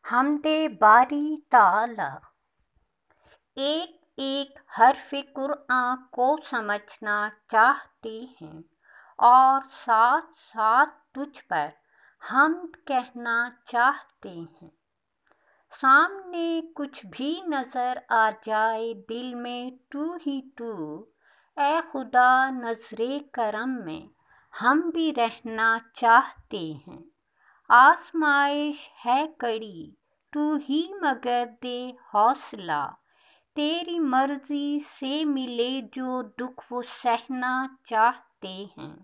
حمد باری تعالی ایک ایک حرف قرآن کو سمجھنا چاہتے ہیں اور ساتھ ساتھ تجھ پر حمد کہنا چاہتے ہیں۔ سامنے کچھ بھی نظر آ جائے دل میں تو ہی تو، اے خدا نظر کرم میں ہم بھی رہنا چاہتے ہیں۔ آزمائش ہے کڑی تو ہی مگر دے حوصلہ، تیری مرضی سے ملے جو دکھ وہ سہنا چاہتے ہیں۔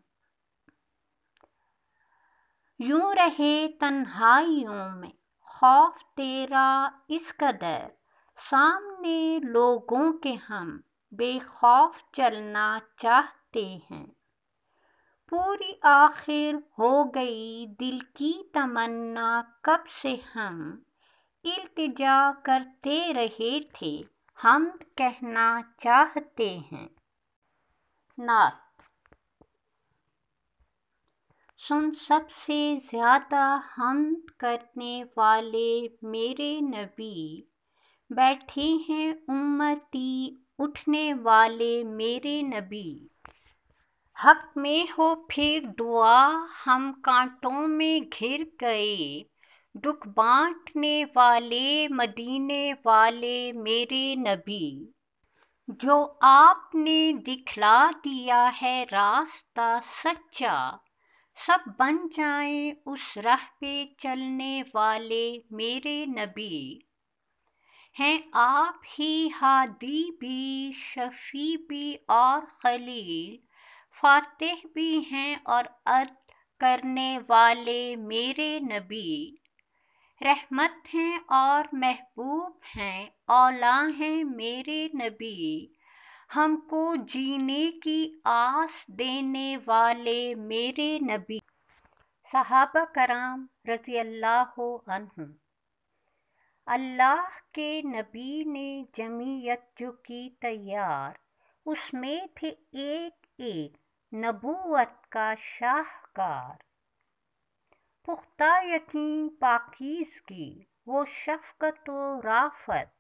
یوں رہے تنہائیوں میں خوف تیرا اس قدر، سامنے لوگوں کے ہم بے خوف چلنا چاہتے ہیں۔ پوری آخر ہو گئی دل کی تمنا کب سے ہم التجا کرتے رہے تھے حمد کہنا چاہتے ہیں۔ نعت۔ سن سب سے زیادہ حمد کرنے والے میرے نبی، بیٹھے ہیں امتی اٹھنے والے میرے نبی۔ حق میں ہو پھر دعا ہم کانٹوں میں گھر گئے، دکھ بانٹنے والے مدینے والے میرے نبی۔ جو آپ نے دکھلا دیا ہے راستہ سچا، سب بن جائیں اس راہ پہ چلنے والے میرے نبی۔ ہیں آپ ہی ہادی بھی شفیع بھی اور خلیل، فاتح بھی ہیں اور عدل کرنے والے میرے نبی۔ رحمت ہیں اور محبوب ہیں اولیاء ہیں میرے نبی، ہم کو جینے کی آس دینے والے میرے نبی۔ صحابہ کرام رضی اللہ عنہم۔ اللہ کے نبی نے جمعیت جو کی تیار، اس میں تھے ایک ایک نبوت کا شاہکار۔ پختہ یقین پاکیزگی وہ شفقت و رافت،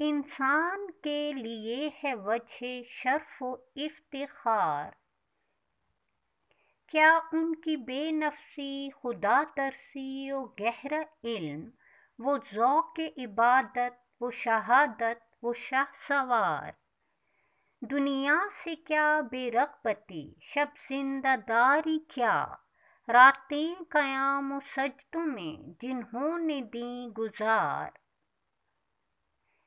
انسان کے لیے ہے وجہ شرف و افتخار۔ کیا ان کی بے نفسی خدا ترسی و گہرا علم، وہ ذوق عبادت وہ شہادت وہ شہسوار۔ دنیا سے کیا بے رغبتی شب زندہ داری کیا، راتیں قیام و سجدوں میں جنہوں نے دیں گزار۔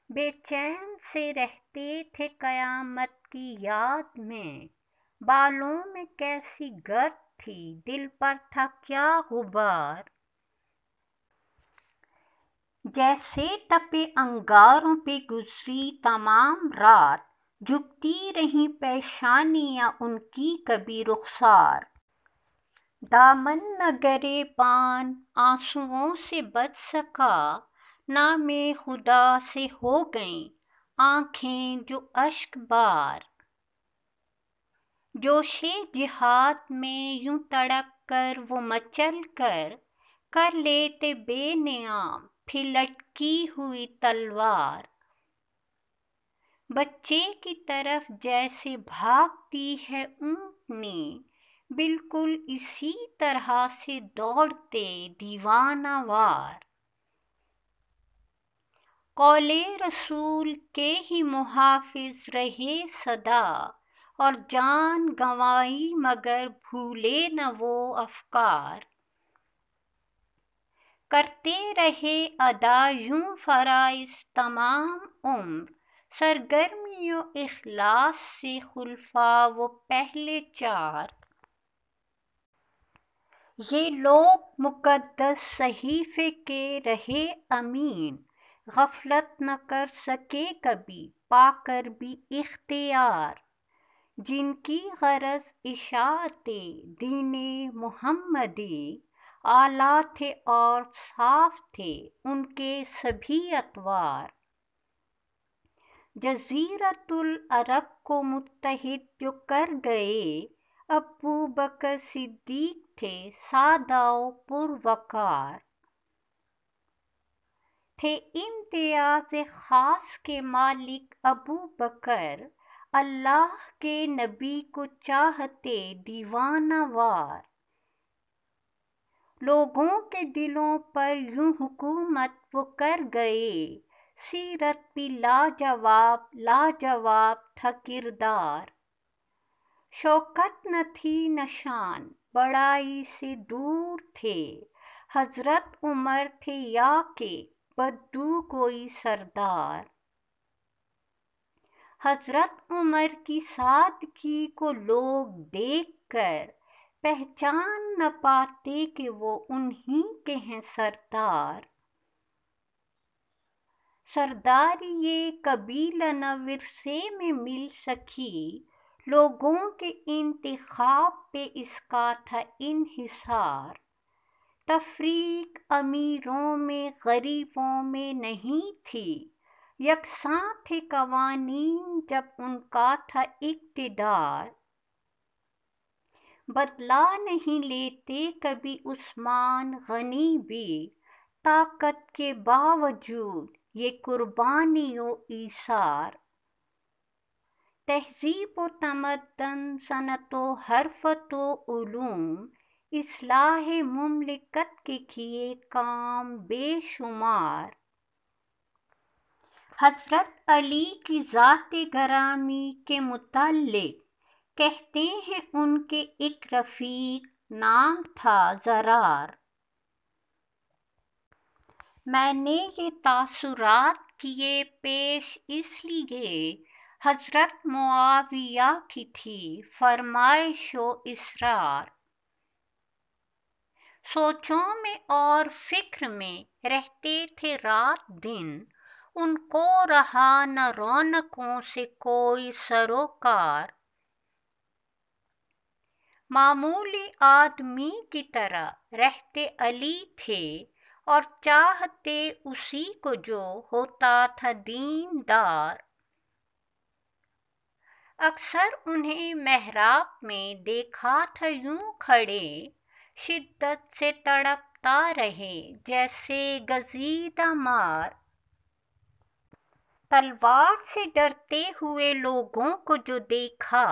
بے چین سے رہتے تھے قیامت کی یاد میں، بالوں میں کیسی گرد تھی دل پر تھا کیا غبار۔ جیسے تپے انگاروں پہ گزری تمام رات، جھکتی رہیں پیشانیاں ان کی کبھی رخسار۔ دامن نہ گریباں آنسوؤں سے بچ سکا، نام خدا سے ہو گئیں آنکھیں جو اشک بار۔ جوش جہاد میں یوں تڑپ کر وہ مچل کر لیتے بے نیام پھر لٹکی ہوئی تلوار۔ بچے کی طرف جیسے بھاگتی ہے اونٹنی، بالکل اسی طرح سے دوڑتے دیوانہ وار۔ قول رسول کے ہی محافظ رہے سدا، اور جان گنوائی مگر بھولے نہ وہ افکار۔ کرتے رہے ادا یوں فرائض تمام عمر، سرگرمی و اخلاص سے خلفاء وہ پہلے چار۔ یہ لوگ مقدس صحیفے کے رہے امین، غفلت نہ کر سکے کبھی پا کر بھی اختیار۔ جن کی غرض اشاعت دین محمدی، اعلیٰ تھے اور صاف تھے ان کے سبھی اطوار۔ جزیرۃ العرب کو متحد جو کر گئے، ابو بکر صدیق تھے سادہ و پروقار۔ تھے امتیاز خاص کے مالک ابو بکر، اللہ کے نبی کو چاہتے دیوانہ وار، لوگوں کے دلوں پر یوں حکومت وہ کر گئے، سیرت بھی لاجواب لاجواب تھا کردار، شوکت نہ تھی نہ شان، بڑائی سے دور تھے، حضرت عمر تھے یا کہ بدو کوئی سردار، حضرت عمر کی سادگی کو لوگ دیکھ کر پہچان نہ پاتے کہ وہ انہی کے ہیں سردار، سرداری یہ قبیلہ نہ ورثے میں مل سکی، لوگوں کے انتخاب پہ اس کا تھا انحصار، تفریق امیروں میں غریبوں میں نہیں تھی، یکساں تھے قوانین جب ان کا تھا اقتدار، بدلہ نہیں لیتے کبھی عثمان غنی بھی، طاقت کے باوجود یہ قربانی و ایثار، تہذیب و تمدن، صنعت و حرفت و علوم، اصلاح مملکت کے کیے کام بے شمار، حضرت علی کی ذات گرامی کے متعلق کہتے ہیں ان کے ایک رفیق نام تھا زرار، میں نے یہ تاثرات کیے پیش اس لیے حضرت معاویہ کی تھی فرمائش و اصرار، سوچوں میں اور فکر میں رہتے تھے رات دن، ان کو رہا نہ رونقوں سے کوئی سروکار، معمولی آدمی کی طرح رہتے علی تھے اور چاہتے اسی کو جو ہوتا تھا دیندار، اکثر انہیں محراب میں دیکھا تھا یوں کھڑے، شدت سے تڑپتا رہے جیسے گزیدہ مار، تلوار سے ڈرتے ہوئے لوگوں کو جو دیکھا،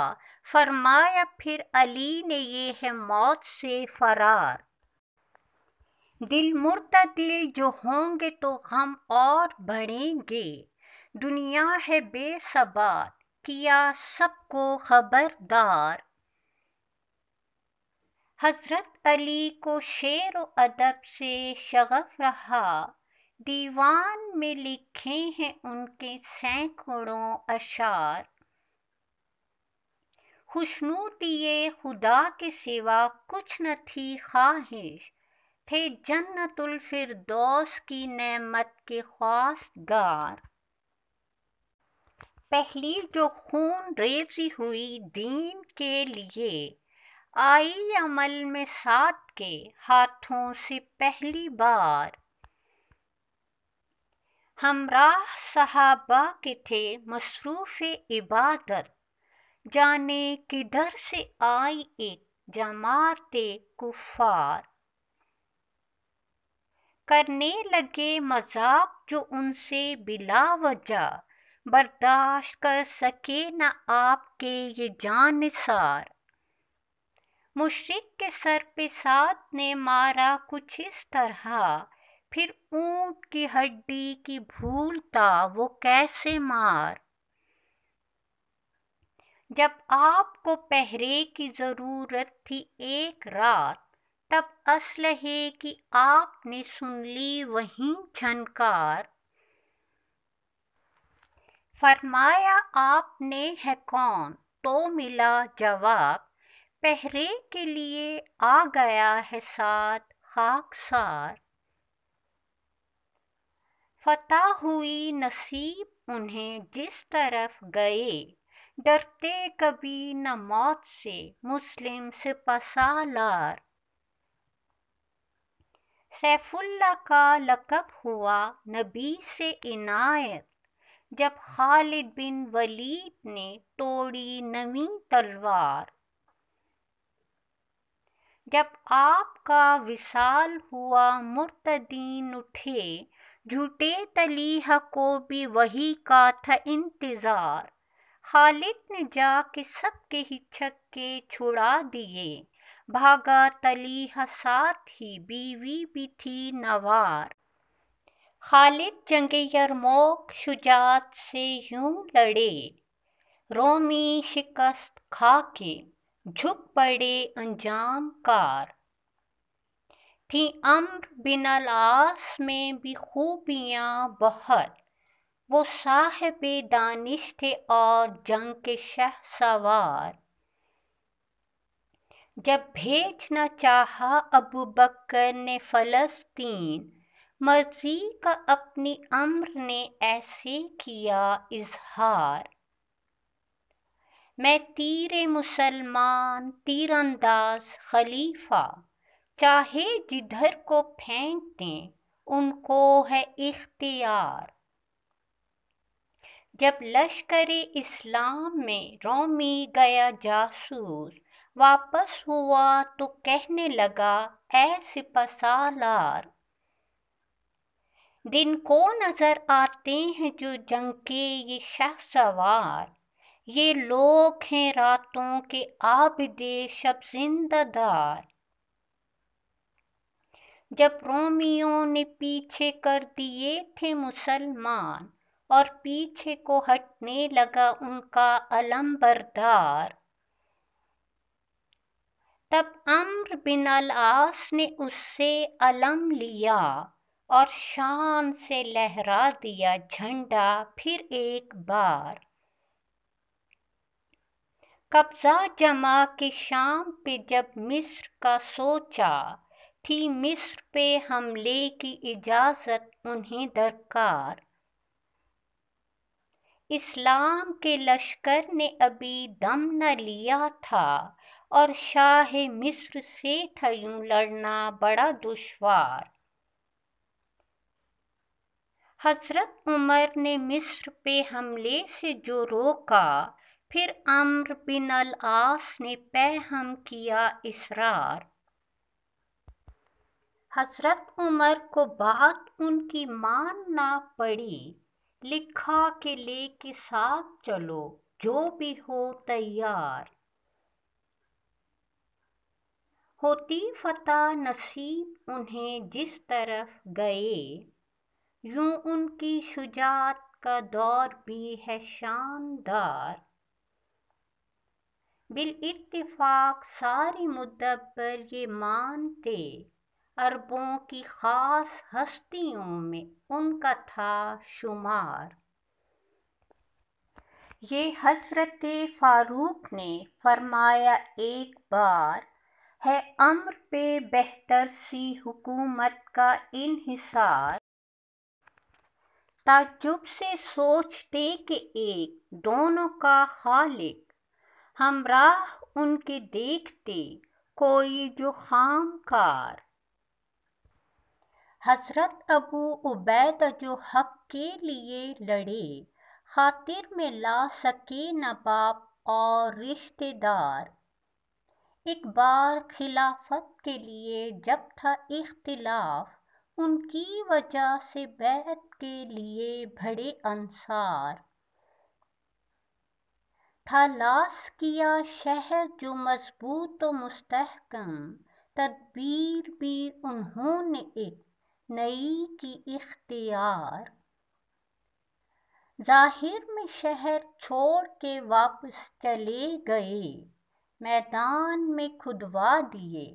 فرمایا پھر علی نے یہ ہے موت سے فرار، دل معتدل جو ہوں گے تو غم اور بڑھیں گے، دنیا ہے بے ثبات کیا سب کو خبردار، حضرت علی کو شعر و ادب سے شغف رہا، دیوان میں لکھے ہیں ان کے سینکڑوں اشعار، خوشنودی خدا کے سوا کچھ نہ تھی خواہش، تھے جنت الفردوس کی نعمت کے خواستگار، پہلی جو خون ریزی ہوئی دین کے لیے، آئی عمل میں سعد کے ہاتھوں سے پہلی بار، ہمراہ صحابہ کے تھے مصروف عبادت، جانے کدھر سے آئی ایک جماعت کفار، کرنے لگے مذاق جو ان سے بلا وجہ، برداشت کر سکے نہ آپ کے یہ جانثار، مشرک کے سر پہ سعد نے مارا کچھ اس طرح، پھر اونٹ کی ہڈی کی بھولتا وہ کیسے مار، جب آپ کو پہرے کی ضرورت تھی ایک رات، تب اسلحے کی آپ نے سن لی وہیں جھنکار، فرمایا آپ نے ہے کون تو ملا جواب، پہرے کے لیے آ گیا ہے سعد خاکسار، فتح ہوئی نصیب انہیں جس طرف گئے، ڈرتے کبھی نہ موت سے مسلم سپہ سالار، سیف اللہ کا لقب ہوا نبی سے عنایت، جب خالد بن ولید نے توڑی نویں تلوار، جب آپ کا وصال ہوا مرتدین اٹھے جھوٹے طلیحہ کو بھی وہی کا تھا انتظار، خالد نے جا کے سب کے ہی چھکے چھڑا دیے، بھاگا طلیحہ ساتھ ہی بیوی بھی تھی نوار۔ خالد جنگ یرموک شجاعت سے یوں لڑے، رومی شکست کھا کے جھک پڑے انجام کار۔ تھیں عمرو بن العاص میں بھی خوبیاں بہت، وہ صاحب دانش تھے اور جنگ کے شہسوار۔ جب بھیجنا چاہا ابوبکر نے فلسطین، مرضی کا اپنی عمرو نے ایسے کیا اظہار۔ میں تیر مسلمان تیر انداز خلیفہ، چاہے جدھر کو پھینک دیں ان کو ہے اختیار۔ جب لشکر اسلام میں رومی گیا جاسوس، واپس ہوا تو کہنے لگا اے سپہ سالار، دن کو نظر آتے ہیں جو جنگ کے یہ شہسوار، یہ لوگ ہیں راتوں کے عابد شب زندہ دار۔ جب رومیوں نے پیچھے کر دیے تھے مسلمان، اور پیچھے کو ہٹنے لگا ان کا علم بردار، تب عمرو بن العاص نے اس سے علم لیا، اور شان سے لہرا دیا جھنڈا پھر ایک بار۔ قبضہ جما کے شام پہ جب مصر کا سوچا، تھی مصر پہ حملے کی اجازت انہیں درکار۔ اسلام کے لشکر نے ابھی دم نہ لیا تھا، اور شاہ مصر سے تھا یوں لڑنا بڑا دشوار۔ حضرت عمر نے مصر پہ حملے سے جو روکا، پھر عمرو بن العاص نے پیہم کیا اصرار۔ حضرت عمر کو بات ان کی ماننا پڑی، لکھا کہ لے کے ساتھ چلو جو بھی ہو تیار۔ ہوتی فتح نصیب انہیں جس طرف گئے، یوں ان کی شجاعت کا دور بھی ہے شاندار۔ بالاتفاق سارے مدبر یہ مانتے، عربوں کی خاص ہستیوں میں ان کا تھا شمار۔ یہ حضرت فاروق نے فرمایا ایک بار، ہے عمرو پہ بہتر سی حکومت کا انحصار۔ تعجب سے سوچتے کہ ایک دونوں کا خالق، ہمراہ ان کے دیکھتے کوئی جو خام کار۔ حضرت ابو عبیدہ جو حق کے لیے لڑے، خاطر میں لا سکے نہ باپ اور رشتہ دار۔ ایک بار خلافت کے لیے جب تھا اختلاف، ان کی وجہ سے بیعت کے لیے بڑھے انصار۔ تھا لاس کیا شہر جو مضبوط و مستحکم، تدبیر بھی انہوں نے ایک نئی کی اختیار۔ ظاہر میں شہر چھوڑ کے واپس چلے گئے، میدان میں کھدوا دیے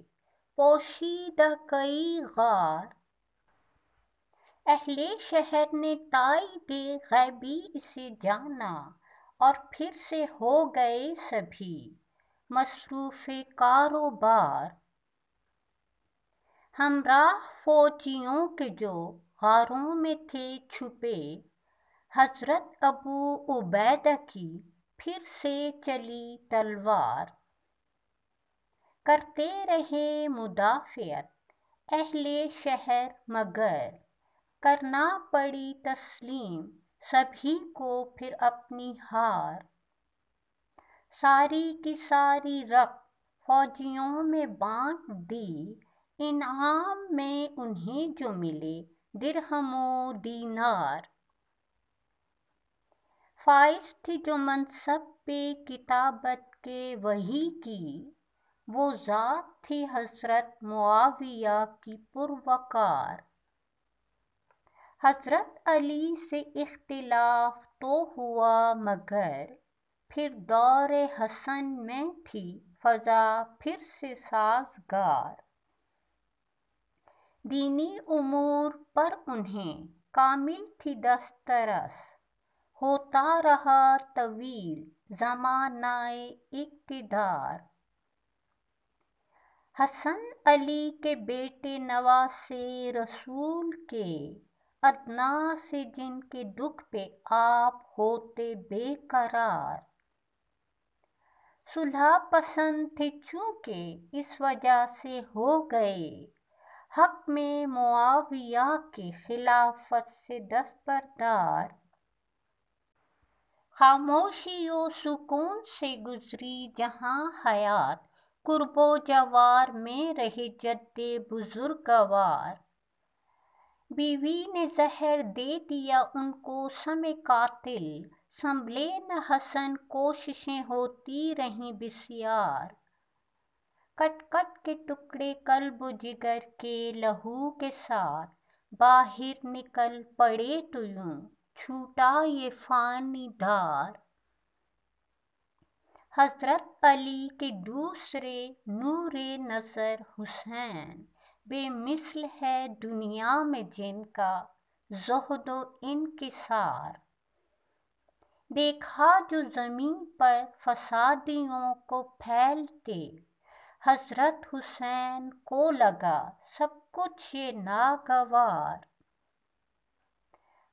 پوشیدہ کئی غار۔ اہل شہر نے تائید غیبی اسے جانا، اور پھر سے ہو گئے سبھی مصروف کاروبار۔ ہمراہ فوجیوں کے جو غاروں میں تھے چھپے، حضرت ابو عبیدہ کی پھر سے چلی تلوار۔ کرتے رہے مدافعت اہل شہر مگر، کرنا پڑی تسلیم سبھی کو پھر اپنی ہار۔ ساری کی ساری رقم فوجیوں میں بانٹ دی، انعام میں انہیں جو ملے درہم و دینار۔ فائز تھی جو منصب پہ کتابت کے وحی کی، وہ ذات تھی حضرت معاویہ کی پروقار۔ حضرت علی سے اختلاف تو ہوا مگر پھر دور حسن میں تھی فضا پھر سے سازگار۔ دینی امور پر انہیں کامل تھی دسترس، ہوتا رہا طویل زمانہ اقتدار۔ حسن علی کے بیٹے نواسے رسول کے، ادنیٰ سے جن کے دکھ پہ آپ ہوتے بے قرار۔ صلح پسند تھے چونکہ اس وجہ سے ہو گئے، حق میں معاویہ کی خلافت سے دستبردار۔ خاموشی و سکون سے گزری جہاں حیات، قرب و جوار میں رہے جد بزرگوار۔ بیوی نے زہر دے دیا ان کو سم قاتل، سنبھلے نہ حسن کوششیں ہوتی رہیں بسیار۔ کٹ کٹ کے ٹکڑے قلب و جگر کے لہو کے ساتھ، باہر نکل پڑے تو یوں چھوٹا یہ فانی دار۔ حضرت علی کے دوسرے نور نظر حسین، بے مثل ہے دنیا میں جن کا زہد و انکسار۔ دیکھا جو زمین پر فسادیوں کو پھیلتے، حضرت حسین کو لگا سب کچھ یہ ناگوار۔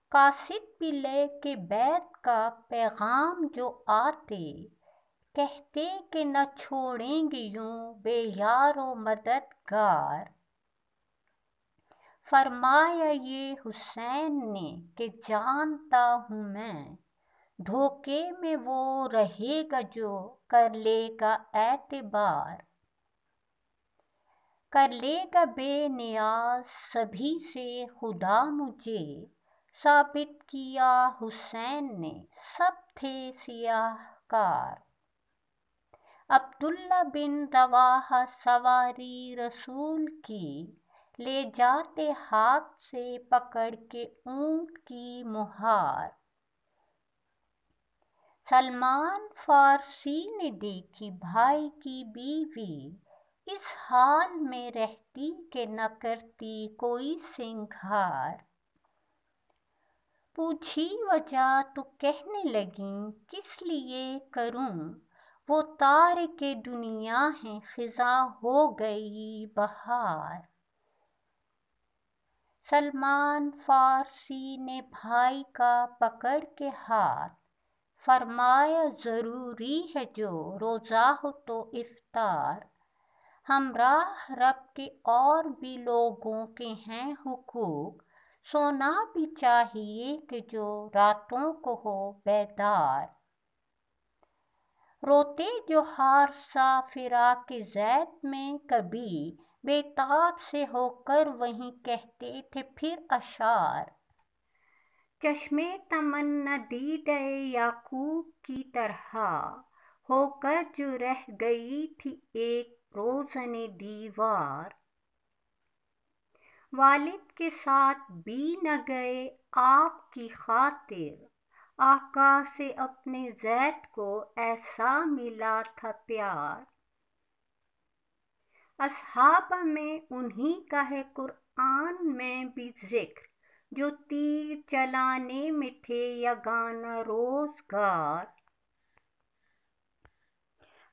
قاصد بھی لے کے بیعت کا پیغام جو آتے، کہتے کہ نہ چھوڑیں گے یوں بے یار و مددگار۔ فرمایا یہ حسین نے کہ جانتا ہوں میں، دھوکے میں وہ رہے گا جو کر لے گا اعتبار۔ کر لے گا بے نیاز سبھی سے خدا مجھے، ثابت کیا حسین نے سب تھے سیاہ کار۔ عبداللہ بن رواحہ سواری رسول کی، لے جاتے ہاتھ سے پکڑ کے اونٹ کی مہار۔ سلمان فارسی نے دیکھی بھائی کی بیوی، اس حال میں رہتی کہ نہ کرتی کوئی سنگھار۔ پوچھی وجہ تو کہنے لگیں کس لیے کروں، وہ تارک دنیا ہیں خزاں ہو گئی بہار۔ سلمان فارسی نے بھائی کا پکڑ کے ہاتھ، فرمایا ضروری ہے جو روزہ ہو تو افطار۔ ہمراہ رب کے اور بھی لوگوں کے ہیں حقوق، سونا بھی چاہیے کہ جو راتوں کو ہو بیدار۔ روتے جو حارثہ فراق زید میں کبھی، بے تاب سے ہو کر وہیں کہتے تھے پھر اشعار۔ چشمِ تمنا دیدہ یعقوب کی طرح، ہو کر جو رہ گئی تھی ایک روزن دیوار۔ والد کے ساتھ بھی نہ گئے آپ کی خاطر، آقا سے اپنے زید کو ایسا ملا تھا پیار۔ اصحابہ میں انہی کا ہے قرآن میں بھی ذکر، جو تیر چلانے میں تھے یگانہ روزگار۔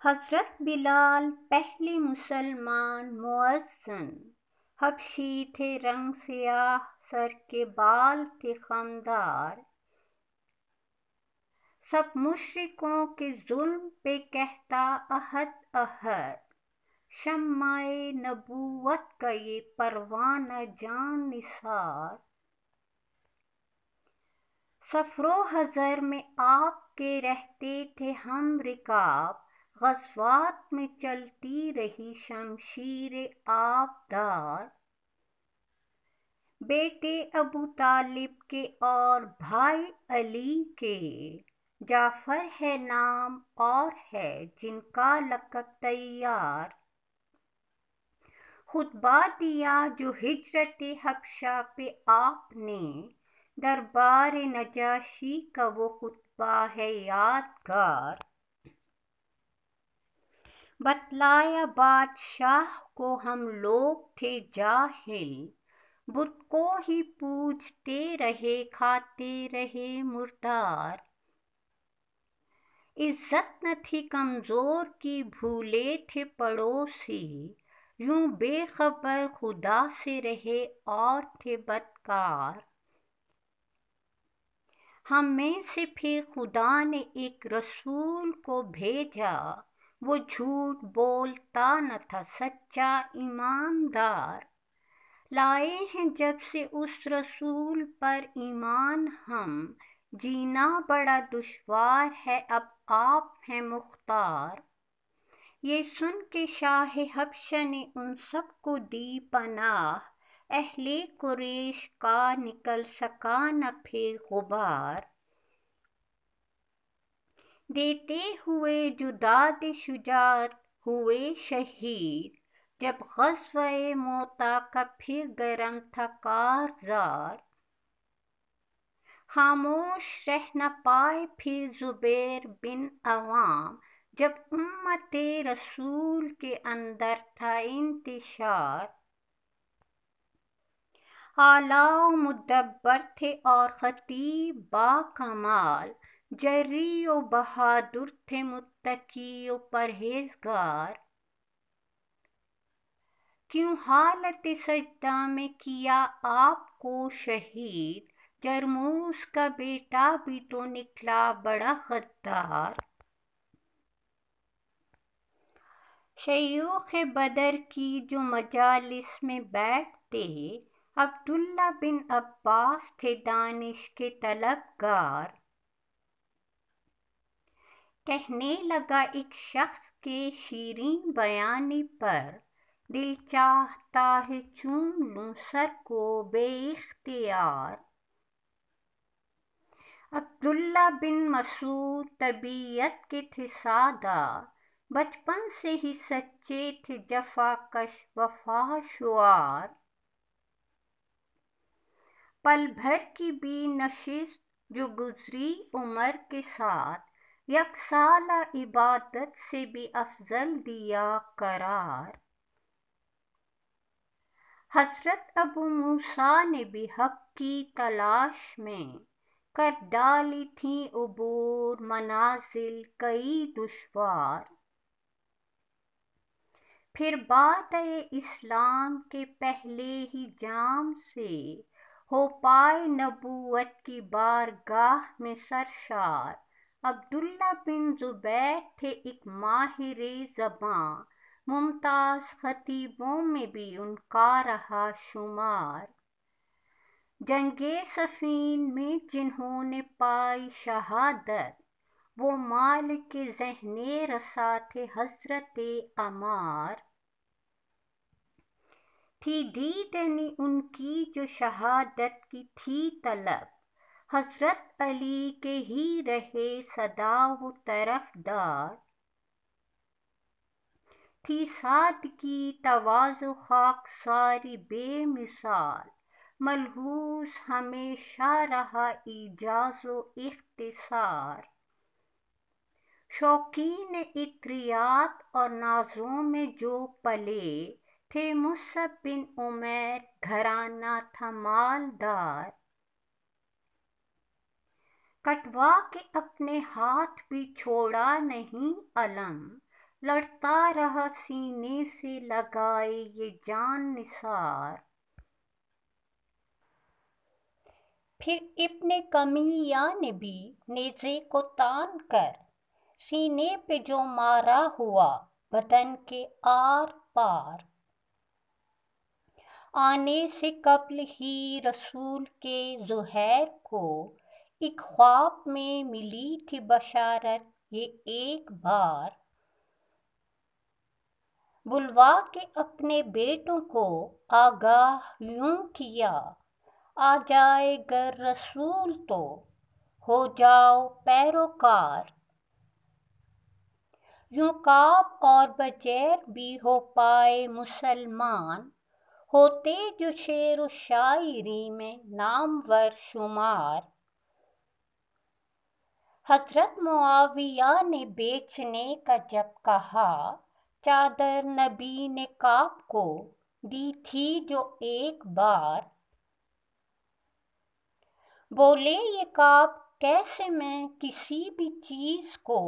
حضرت بلال پہلے مسلمان مؤذن، حبشی تھے رنگ سیاہ سر کے بال تھے خمدار۔ سب مشرکوں کے ظلم پہ کہتا احد احد، شمع نبوت کا یہ پروانہ جان نثار۔ سفر و حضر میں آپ کے رہتے تھے ہم رکاب، غزوات میں چلتی رہی شمشیر آبدار۔ بیٹے ابو طالب کے اور بھائی علی کے، جعفر ہے نام اور ہے جن کا لقب تیار، خطبہ دیا جو ہجرت حبشہ پہ آپ نے، دربار نجاشی کا وہ خطبہ ہے یادگار، بتلایا بادشاہ کو ہم لوگ تھے جاہل، بت کو ہی پوجتے رہے کھاتے رہے مردار، عزت نہ تھی کمزور کی بھولے تھے پڑوسی، یوں بے خبر خدا سے رہے اور تھے بدکار، ہم میں سے پھر خدا نے ایک رسول کو بھیجا، وہ جھوٹ بولتا نہ تھا سچا ایماندار، لائے ہیں جب سے اس رسول پر ایمان ہم، جینا بڑا دشوار ہے اب آپ ہیں مختار، یہ سن کے شاہ حبشہ نے ان سب کو دی پناہ، اہل قریش کا نکل سکا نہ پھر غبار، دیتے ہوئے جو داد شجاعت ہوئے شہید، جب غزوہ موتا کا پھر گرم تھا کارزار، خاموش رہ نہ پائے پھر زبیر بن عوام، جب امت رسول کے اندر تھا انتشار، اعلیٰ و مدبر تھے اور خطیب با کمال، جری و بہادر تھے متقی و پرہیزگار، کیوں حالت سجدہ میں کیا آپ کو شہید، جرموز کا بیٹا بھی تو نکلا بڑا غدار، شیوخ بدر کی جو مجالس میں بیٹھتے، عبداللہ بن عباس تھے دانش کے طلبگار، کہنے لگا ایک شخص کے شیریں بیانی پر، دل چاہتا ہے چوم لوں سر کو بے اختیار، عبداللہ بن مسعود طبیعت کے تھے سادہ، بچپن سے ہی سچے تھے جفا کش وفا شعار، پل بھر کی بھی نشست جو گزری عمر کے ساتھ، یک سالہ عبادت سے بھی افضل دیا قرار، حضرت ابو موسیٰ نے بھی حق کی تلاش میں، کر ڈالی تھیں عبور منازل کئی دشوار، پھر بادئ اسلام کے پہلے ہی جام سے، ہو پائے نبوت کی بارگاہ میں سرشار، عبداللہ بن زبیر تھے ایک ماہر زباں، ممتاز خطیبوں میں بھی ان کا رہا شمار، جنگ صفین میں جنہوں نے پائی شہادت، وہ مالک ذہن رسا تھے حضرت عمار، تھی دیدنی ان کی جو شہادت کی تھی طلب، حضرت علی کے ہی رہے سدا وہ طرفدار، تھی سادگی تواضع خاکساری بے مثال، ملحوظ ہمیشہ رہا ایجاز و اختصار، شوقین عطریات اور نازوں میں جو پلے، تھے مصعب بن عمیر گھرانہ تھا مالدار، کٹوا کے اپنے ہاتھ بھی چھوڑا نہیں علم، لڑتا رہا سینے سے لگائے یہ جان نثار، پھر ابن کمیہ نے بھی نیزے کو تان کر، سینے پہ جو مارا ہوا بدن کے آر پار، آنے سے قبل ہی رسول کے زہیر کو، ایک خواب میں ملی تھی بشارت یہ ایک بار، بلوا کے اپنے بیٹوں کو آگاہ یوں کیا، آ جائے گر رسول تو ہو جاؤ پیروکار، یوں کعب اور بجیر بھی ہو پائے مسلمان، ہوتے جو شعر و شاعری میں نامور شمار۔ حضرت معاویہ نے بیچنے کا جب کہا، چادر نبی نے کعب کو دی تھی جو ایک بار، بولے یہ کعب کیسے میں کسی بھی چیز کو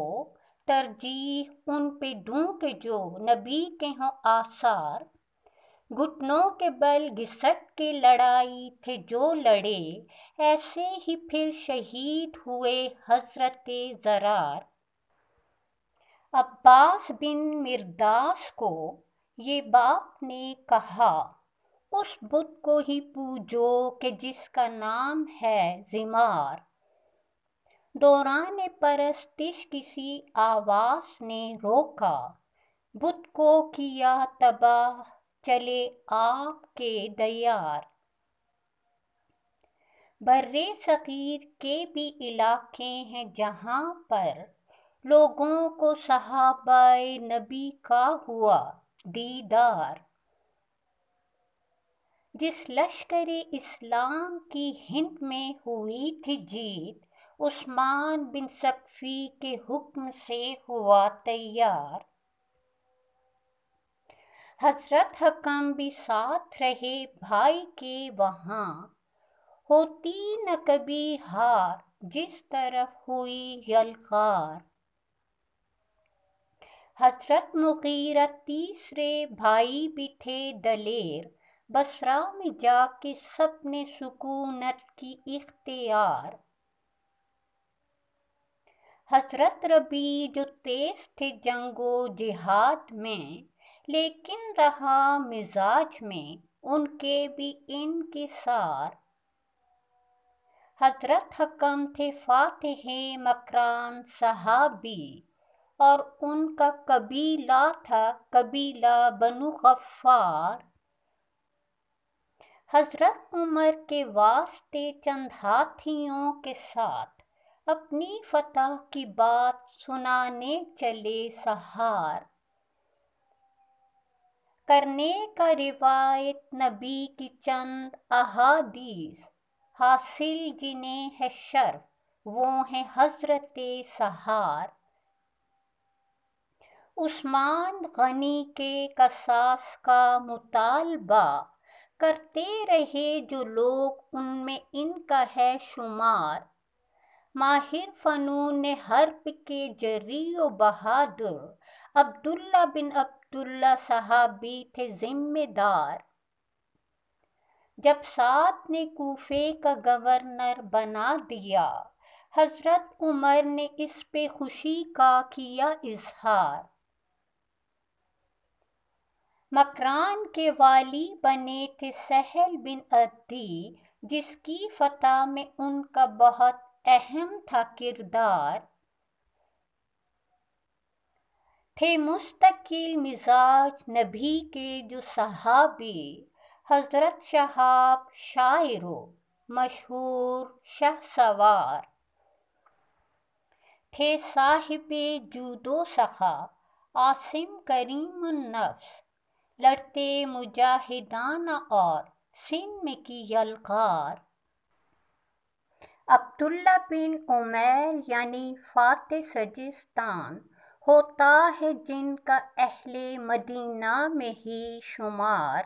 ترجیح ان پہ دوں کہ جو نبی کے ہوں آثار، گھٹنوں کے بل گھسٹ کے لڑائی تھے جو لڑے، ایسے ہی پھر شہید ہوئے حضرت زرار۔ عباس بن مرداس کو یہ باپ نے کہا، اس بت کو ہی پوجو کہ جس کا نام ہے زمار، دوران پرستش کسی آواز نے روکا، بت کو کیا تباہ چلے آپ کے دیار۔ برِ صغیر کے بھی علاقے ہیں جہاں پر لوگوں کو صحابہ نبی کا ہوا دیدار، جس لشکر اسلام کی ہند میں ہوئی تھی جیت، عثمان بن ثقفی کے حکم سے ہوا تیار۔ حضرت حکم بھی ساتھ رہے بھائی کے وہاں، ہوتی نہ کبھی ہار جس طرف ہوئی یلغار۔ حضرت مغیرہ تیسرے بھائی بھی تھے دلیر، بصرہ میں جا کے سب نے سکونت کی اختیار۔ حضرت ربیع جو تیز تھے جنگ و جہاد میں، لیکن رہا مزاج میں ان کے بھی انکسار۔ حضرت حکم تھے فاتح مکران صحابی، اور ان کا قبیلہ تھا قبیلہ بنو غفار۔ حضرت عمر کے واسطے چند ہاتھیوں کے ساتھ اپنی فتح کی بات سنانے چلے سہار، کرنے کا روایت نبی کی چند احادیث، حاصل جنہیں ہے شرف وہ ہیں حضرت سحار۔ عثمان غنی کے قصاص کا مطالبہ کرتے رہے جو لوگ، ان میں ان کا ہے شمار۔ ماہر فنون حرب کے جری و بہادر عبداللہ بن عبداللہ صحابی تھے ذمہ دار، جب سعد نے کوفے کا گورنر بنا دیا، حضرت عمر نے اس پہ خوشی کا کیا اظہار۔ مکران کے والی بنے تھے سہل بن عدی، جس کی فتح میں ان کا بہت اہم تھا کردار، تھے مستقل مزاج نبی کے جو صحابی، حضرت شہاب شاعر و مشہور شہسوار، تھے صاحب جود و سخا عاصم کریم النفس، لڑتے مجاہدانہ اور سن میں کی یلغار۔ عبداللہ بن عمیر یعنی فاتح سجستان ہوتا ہے جن کا اہل مدینہ میں ہی شمار۔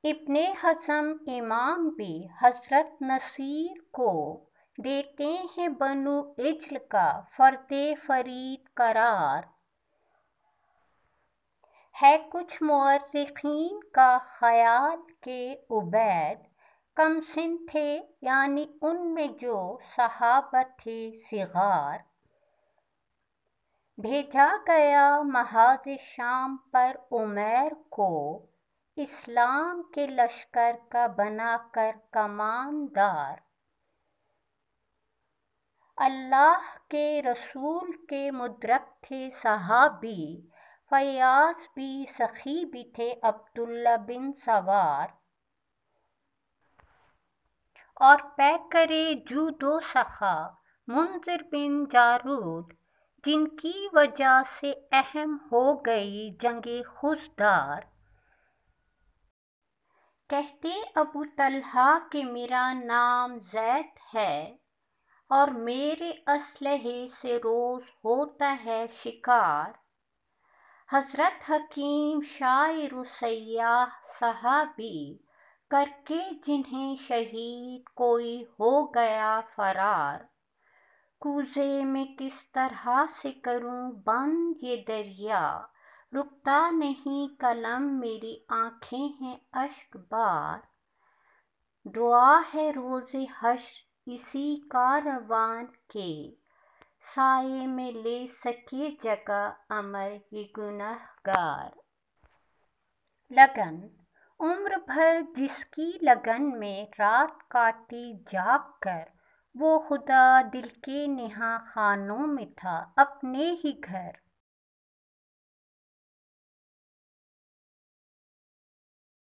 ابن حزم امام بھی حضرت نصیر کو دیتے ہیں بنو عجل کا فرد فرید قرار۔ ہے کچھ مورخین کا خیال کہ عبید کم سن تھے، یعنی ان میں جو صحابہ تھے صغار۔ بھیجا گیا محاذ شام پر عمیر کو، اسلام کے لشکر کا بنا کر کماندار۔ اللہ کے رسول کے مدرک تھے صحابی، فیاض بھی سخی بھی تھے عبداللہ بن سوار۔ اور پیکرے جود و سخا منذر بن جارود، جن کی وجہ سے اہم ہو گئی جنگ خضدار، کہتے ابو طلحہ کہ میرا نام زید ہے اور میرے اسلحے سے روز ہوتا ہے شکار۔ حضرت حکیم شاعر و سیاح صحابی کر کے جنہیں شہید کوئی ہو گیا فرار، کوزے میں کس طرح سے کروں بند یہ دریا، رکتا نہیں قلم میری آنکھیں ہیں اشک بار۔ دعا ہے روز حشر اسی کاروان کے، سائے میں لے سکے جگہ امر یہ گنہگار۔ لگن، عمر بھر جس کی لگن میں رات کاٹی جاگ کر، وہ خدا دل کے نہا خانوں میں تھا اپنے ہی گھر۔